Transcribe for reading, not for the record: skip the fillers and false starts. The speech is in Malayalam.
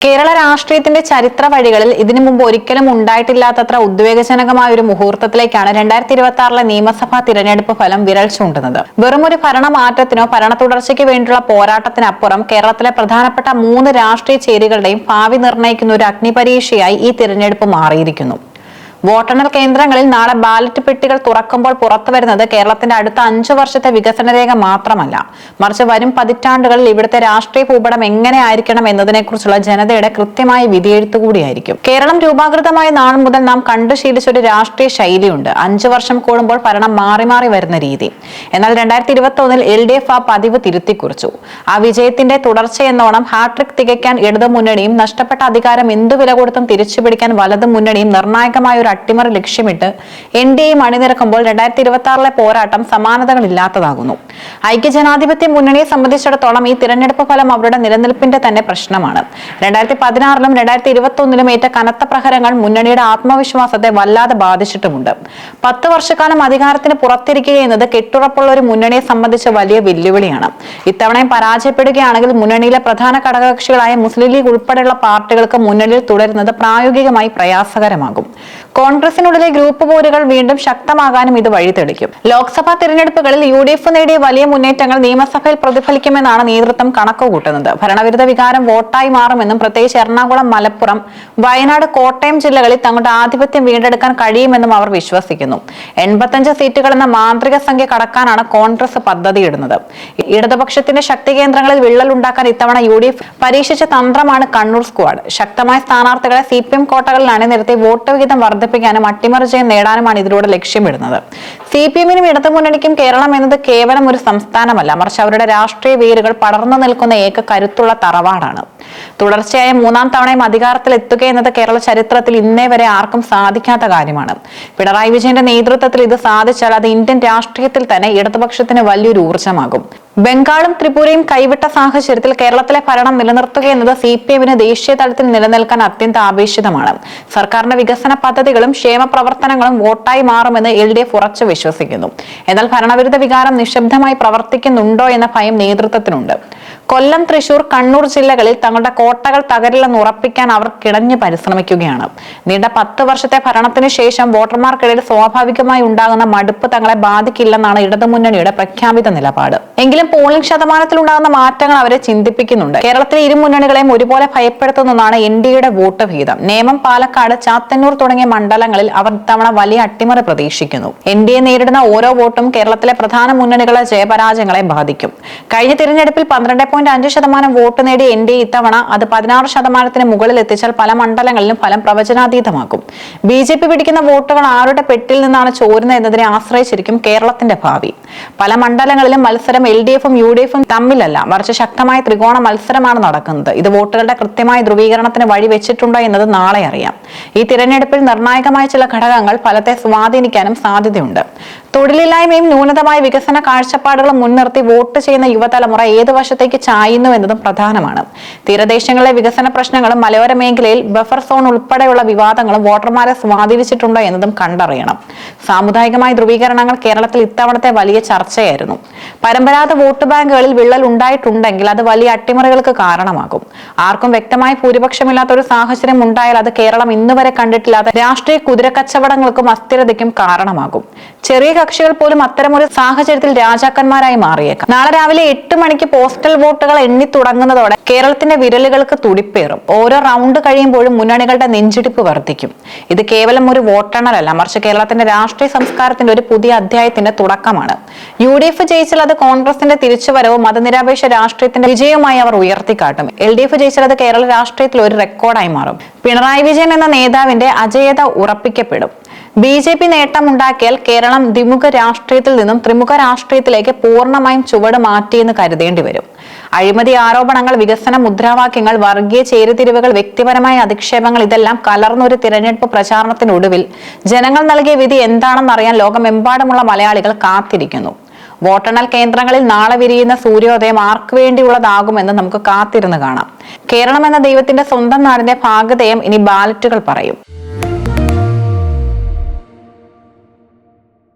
കേരള രാഷ്ട്രീയത്തിന്റെ ചരിത്ര വഴികളിൽ ഇതിനു മുമ്പ് ഒരിക്കലും ഉണ്ടായിട്ടില്ലാത്തത്ര ഉദ്വേഗജനകമായ ഒരു മുഹൂർത്തത്തിലേക്കാണ് 2026 നിയമസഭാ തിരഞ്ഞെടുപ്പ് ഫലം വിരൽ ചൂണ്ടുന്നത്. വെറുമൊരു ഭരണമാറ്റത്തിനോ ഭരണ തുടർച്ചയ്ക്ക് വേണ്ടിയുള്ള പോരാട്ടത്തിനപ്പുറം കേരളത്തിലെ പ്രധാനപ്പെട്ട 3 രാഷ്ട്രീയ ചേരികളുടെയും ഭാവി നിർണ്ണയിക്കുന്ന ഒരു അഗ്നിപരീക്ഷയായി ഈ തിരഞ്ഞെടുപ്പ് മാറിയിരിക്കുന്നു. വോട്ടെണ്ണൽ കേന്ദ്രങ്ങളിൽ നാളെ ബാലറ്റ് പെട്ടികൾ തുറക്കുമ്പോൾ പുറത്തുവരുന്നത് കേരളത്തിന്റെ അടുത്ത 5 വർഷത്തെ വികസന രേഖ മാത്രമല്ല, മറിച്ച് വരും പതിറ്റാണ്ടുകളിൽ ഇവിടുത്തെ രാഷ്ട്രീയ ഭൂപടം എങ്ങനെയായിരിക്കണം എന്നതിനെക്കുറിച്ചുള്ള ജനതയുടെ കൃത്യമായ വിധിയെഴുത്തു കൂടിയായിരിക്കും. കേരളം രൂപാകൃതമായ നാൾ മുതൽ നാം കണ്ടു ശീലിച്ച ഒരു രാഷ്ട്രീയ ശൈലിയുണ്ട്. 5 വർഷം കൂടുമ്പോൾ ഭരണം മാറി മാറി വരുന്ന രീതി. എന്നാൽ 2021 LDF ആ പതിവ് തിരുത്തിക്കുറിച്ചു. ആ വിജയത്തിന്റെ തുടർച്ചയെന്നോണം ഹാട്രിക് തികയ്ക്കാൻ ഇടതു മുന്നണിയും നഷ്ടപ്പെട്ട അധികാരം എന്തു വില കൊടുത്തും തിരിച്ചുപിടിക്കാൻ വലതു മുന്നണിയും നിർണായകമായ ഒരു അട്ടിമറി ലക്ഷ്യമിട്ട് NDA അണിനിരക്കുമ്പോൾ 2026 പോരാട്ടം സമാനതകളില്ലാത്തതാകുന്നു. ഐക്യജനാധിപത്യ മുന്നണിയെ സംബന്ധിച്ചിടത്തോളം ഈ തിരഞ്ഞെടുപ്പ് ഫലം അവരുടെ നിലനിൽപ്പിന്റെ തന്നെ പ്രശ്നമാണ്. 2016 2021 ഏറ്റ കനത്ത പ്രഹരങ്ങൾ മുന്നണിയുടെ ആത്മവിശ്വാസത്തെ വല്ലാതെ ബാധിച്ചിട്ടുമുണ്ട്. 10 വർഷക്കാലം അധികാരത്തിന് പുറത്തിരിക്കുക എന്നത് കെട്ടുറപ്പുള്ള ഒരു മുന്നണിയെ സംബന്ധിച്ച് വലിയ വെല്ലുവിളിയാണ്. ഇത്തവണയും പരാജയപ്പെടുകയാണെങ്കിൽ മുന്നണിയിലെ പ്രധാന ഘടകകക്ഷികളായ മുസ്ലിം ലീഗ് ഉൾപ്പെടെയുള്ള പാർട്ടികൾക്ക് മുന്നണിയിൽ തുടരുന്നത് പ്രായോഗികമായി പ്രയാസകരമാകും. കോൺഗ്രസിനുള്ളിലെ ഗ്രൂപ്പ് പോരുകൾ വീണ്ടും ശക്തമാകാനും ഇത് വഴിതെളിക്കും. ലോക്സഭാ തിരഞ്ഞെടുപ്പുകളിൽ UDF നേടിയ വലിയ മുന്നേറ്റങ്ങൾ നിയമസഭയിൽ പ്രതിഫലിക്കുമെന്നാണ് നേതൃത്വം കണക്കുകൂട്ടുന്നത്. ഭരണവിരുദ്ധ വികാരം വോട്ടായി മാറുമെന്നും പ്രത്യേകിച്ച് എറണാകുളം, മലപ്പുറം, വയനാട്, കോട്ടയം ജില്ലകളിൽ തങ്ങളുടെ ആധിപത്യം വീണ്ടെടുക്കാൻ കഴിയുമെന്നും അവർ വിശ്വസിക്കുന്നു. 85 സീറ്റുകൾ എന്ന മാന്ത്രിക സംഖ്യ കടക്കാനാണ് കോൺഗ്രസ് പദ്ധതിയിടുന്നത്. ഇടതുപക്ഷത്തിന്റെ ശക്തി കേന്ദ്രങ്ങളിൽ വിള്ളലുണ്ടാക്കാൻ ഇത്തവണ UDF പരീക്ഷിച്ച തന്ത്രമാണ് കണ്ണൂർ സ്ക്വാഡ്. ശക്തമായ സ്ഥാനാർത്ഥികളെ CPM കോട്ടകളിൽ അണിനിരത്തി വോട്ട് വിഹിതം വർദ്ധിപ്പിക്കാനും അട്ടിമറി ജയം നേടാനുമാണ് ഇതിലൂടെ ലക്ഷ്യമിടുന്നത്. CPM-നും ഇടതുമുന്നണിക്കും കേരളം എന്നത് കേവലം ഒരു സംസ്ഥാനമല്ല, മറിച്ച് അവരുടെ രാഷ്ട്രീയ വേരുകൾ പടർന്നു നിൽക്കുന്ന ഏക കരുത്തുള്ള തറവാടാണ്. തുടർച്ചയായ 3ാം തവണയും അധികാരത്തിൽ എത്തുക എന്നത് കേരള ചരിത്രത്തിൽ ഇന്നേ വരെ ആർക്കും സാധിക്കാത്ത കാര്യമാണ്. പിണറായി വിജയന്റെ നേതൃത്വത്തിൽ ഇത് സാധിച്ചാൽ അത് ഇന്ത്യൻ രാഷ്ട്രീയത്തിൽ തന്നെ ഇടതുപക്ഷത്തിന് വലിയൊരു ഊർജ്ജമാകും. ബംഗാളും ത്രിപുരയും കൈവിട്ട സാഹചര്യത്തിൽ കേരളത്തിലെ ഭരണം നിലനിർത്തുക എന്നത് CPM-ന് ദേശീയ തലത്തിൽ നിലനിൽക്കാൻ അത്യന്താപേക്ഷിതമാണ്. സർക്കാരിന്റെ വികസന പദ്ധതികളും ക്ഷേമ പ്രവർത്തനങ്ങളും വോട്ടായി മാറുമെന്ന് LDF ഉറച്ചു വിശ്വസിക്കുന്നു. എന്നാൽ ഭരണവിരുദ്ധ വികാരം നിശബ്ദമായി പ്രവർത്തിക്കുന്നുണ്ടോ എന്ന ഭയം നേതൃത്വത്തിനുണ്ട്. കൊല്ലം, തൃശൂർ, കണ്ണൂർ ജില്ലകളിൽ തങ്ങളുടെ കോട്ടകൾ തകരില്ലെന്ന് ഉറപ്പിക്കാൻ അവർ കിടഞ്ഞു പരിശ്രമിക്കുകയാണ്. നീണ്ട 10 വർഷത്തെ ഭരണത്തിന് ശേഷം വോട്ടർമാർക്കിടയിൽ സ്വാഭാവികമായി ഉണ്ടാകുന്ന മടുപ്പ് തങ്ങളെ ബാധിക്കില്ലെന്നാണ് ഇടതുമുന്നണിയുടെ പ്രഖ്യാപിത നിലപാട്. എങ്കിലും പോളിംഗ് ശതമാനത്തിൽ ഉണ്ടാകുന്ന മാറ്റങ്ങൾ അവരെ ചിന്തിപ്പിക്കുന്നുണ്ട്. കേരളത്തിലെ ഇരു മുന്നണികളെയും ഒരുപോലെ ഭയപ്പെടുത്തുന്നതാണ് NDAയുടെ വോട്ട് വിഹിതം. നേമം, പാലക്കാട്, ചാത്തന്നൂർ തുടങ്ങിയ മണ്ഡലങ്ങളിൽ അവർ ഇത്തവണ വലിയ അട്ടിമറി പ്രതീക്ഷിക്കുന്നു. NDA നേരിടുന്ന ഓരോ വോട്ടും കേരളത്തിലെ പ്രധാന മുന്നണികളെ ജയപരാജയങ്ങളെ ബാധിക്കും. കഴിഞ്ഞ തിരഞ്ഞെടുപ്പിൽ 12.5% വോട്ട് നേടിയ NDA ഇത്തവണ അത് 16% മുകളിൽ എത്തിച്ചാൽ പല മണ്ഡലങ്ങളിലും ഫലം പ്രവചനാതീതമാക്കും. BJP പിടിക്കുന്ന വോട്ടുകൾ ആരുടെ പെട്ടിൽ നിന്നാണ് ചോരുന്നത് എന്നതിനെ ആശ്രയിച്ചിരിക്കും കേരളത്തിന്റെ ഭാവി. പല മണ്ഡലങ്ങളിലും മത്സരം LDF-ഉം UDF-ഉം തമ്മിലല്ല, മറിച്ച് ശക്തമായ ത്രികോണ മത്സരമാണ് നടക്കുന്നത്. ഇത് വോട്ടുകളുടെ കൃത്യമായ ധ്രുവീകരണത്തിന് വഴിവെച്ചിട്ടുണ്ടോ എന്നത് നാളെ അറിയാം. ഈ തിരഞ്ഞെടുപ്പിൽ നിർണായകമായ ചില ഘടകങ്ങൾ ഫലത്തെ സ്വാധീനിക്കാനും സാധ്യതയുണ്ട്. തൊഴിലില്ലായ്മയും ന്യൂനതമായ വികസന കാഴ്ചപ്പാടുകളും മുൻനിർത്തി വോട്ട് ചെയ്യുന്ന യുവതലമുറ ഏത് വശത്തേക്ക് ചായുന്നു എന്നതും പ്രധാനമാണ്. തീരദേശങ്ങളിലെ വികസന പ്രശ്നങ്ങളും മലയോര മേഖലയിൽ ബഫർ സോൺ ഉൾപ്പെടെയുള്ള വിവാദങ്ങളും വോട്ടർമാരെ സ്വാധീനിച്ചിട്ടുണ്ടോ എന്നതും കണ്ടറിയണം. സാമുദായികമായ ധ്രുവീകരണങ്ങൾ കേരളത്തിൽ ഇത്തവണത്തെ വലിയ ചർച്ചയായിരുന്നു. പരമ്പരാഗത വോട്ട് ബാങ്കുകളിൽ വിള്ളൽ ഉണ്ടായിട്ടുണ്ടെങ്കിൽ അത് വലിയ അട്ടിമറികൾക്ക് കാരണമാകും. ആർക്കും വ്യക്തമായ ഭൂരിപക്ഷമില്ലാത്ത ഒരു സാഹചര്യം ഉണ്ടായാൽ അത് കേരളം ഇന്നുവരെ കണ്ടിട്ടില്ലാത്ത രാഷ്ട്രീയ കുതിരക്കച്ചവടങ്ങൾക്കും അസ്ഥിരതയ്ക്കും കാരണമാകും. ചെറിയ കക്ഷികൾ പോലും അത്തരമൊരു സാഹചര്യത്തിൽ രാജാക്കന്മാരായി മാറിയേക്കാം. നാളെ രാവിലെ 8 മണിക്ക് പോസ്റ്റൽ വോട്ടുകൾ എണ്ണി തുടങ്ങുന്നതോടെ കേരളത്തിന്റെ വിരലുകൾക്ക് തുടിപ്പേറും. ഓരോ റൗണ്ട് കഴിയുമ്പോഴും മുന്നണികളുടെ നെഞ്ചിടിപ്പ് വർദ്ധിക്കും. ഇത് കേവലം ഒരു വോട്ടെണ്ണലല്ല, മറിച്ച് കേരളത്തിന്റെ രാഷ്ട്രീയ സംസ്കാരത്തിന്റെ ഒരു പുതിയ അധ്യായത്തിന്റെ തുടക്കമാണ്. UDF ജയിച്ചാൽ അത് കോൺഗ്രസിന്റെ തിരിച്ചുവരവും മതനിരപേക്ഷ രാഷ്ട്രീയത്തിന്റെ വിജയവുമായി അവർ ഉയർത്തിക്കാട്ടും. LDF ജയിച്ചാൽ അത് കേരള രാഷ്ട്രീയത്തിൽ ഒരു റെക്കോർഡായി മാറും. പിണറായി വിജയൻ എന്ന നേതാവിന്റെ അജേയത ഉറപ്പിക്കപ്പെടും. BJP നേട്ടമുണ്ടാക്കിയാൽ കേരളം ദ്വിമുഖ രാഷ്ട്രീയത്തിൽ നിന്നും ത്രിമുഖ രാഷ്ട്രീയത്തിലേക്ക് പൂർണ്ണമായും ചുവട് മാറ്റിയെന്ന് കരുതേണ്ടി വരും. അഴിമതി ആരോപണങ്ങൾ, വികസന മുദ്രാവാക്യങ്ങൾ, വർഗീയ ചേരിതിരിവുകൾ, വ്യക്തിപരമായ അധിക്ഷേപങ്ങൾ ഇതെല്ലാം കലർന്നൊരു തിരഞ്ഞെടുപ്പ് പ്രചാരണത്തിനൊടുവിൽ ജനങ്ങൾ നൽകിയ വിധി എന്താണെന്നറിയാൻ ലോകമെമ്പാടുമുള്ള മലയാളികൾ കാത്തിരിക്കുന്നു. വോട്ടെണ്ണൽ കേന്ദ്രങ്ങളിൽ നാളെ വിരിയുന്ന സൂര്യോദയം ആർക്കു വേണ്ടിയുള്ളതാകുമെന്ന് നമുക്ക് കാത്തിരുന്ന് കാണാം. കേരളം എന്ന ദൈവത്തിന്റെ സ്വന്തം നാടിന്റെ ഭാഗധേയം ഇനി ബാലറ്റുകൾ പറയും.